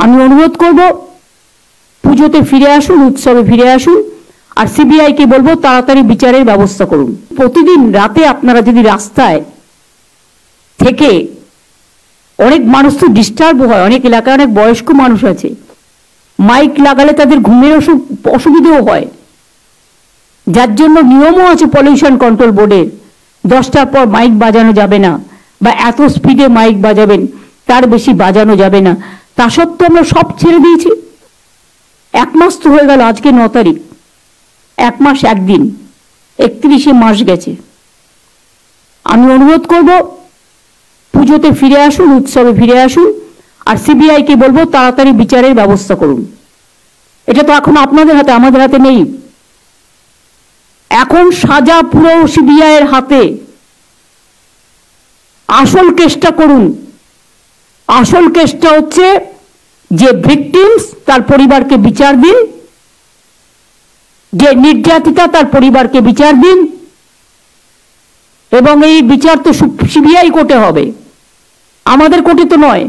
আমি অনুরোধ করব পুজোতে ফিরে আসুন, উৎসবে ফিরে আসুন, আর সিবিআই কে বলবো তাড়াতাড়ি বিচারের ব্যবস্থা করুন। প্রতিদিন রাতে আপনারা যদি রাস্তায় থেকে, অনেক মানুষ তো ডিস্টার্ব হয়, অনেক এলাকায় অনেক বয়স্ক মানুষ আছে, মাইক লাগালে তাদের ঘুমের অসুবিধাও হয়, যার জন্য নিয়মও আছে পলিউশন কন্ট্রোল বোর্ডের, 10টার পর মাইক বাজানো যাবে না, বা এত স্পিডে মাইক বাজাবেন তার বেশি বাজানো যাবে না। তা সত্ত্বেও আমরা সব ছেড়ে দিয়েছি। 1 মাস তো হয়ে গেল, আজকে 9 তারিখ, 1 মাস 1 দিন, 31শে মাস গেছে। আমি অনুরোধ করব পুজোতে ফিরে আসুন, উৎসবে ফিরে আসুন, আর সিবিআই কে বলবো তাড়াতাড়ি বিচারের ব্যবস্থা করুন। এটা তো এখন আপনাদের হাতে, আমাদের হাতে নেই। এখন সাজা পুরো সিবিআই এর হাতে। আসল কেসটা করুন। আসল কেসটা হচ্ছে যে ভিকটিমস, তার পরিবারকে বিচার দিন, যে নির্যাতিতা তার পরিবারকে বিচার দিন, এবং এই বিচার তো সিবিআই কোর্টে হবে, আমাদের কোর্টে তো নয়।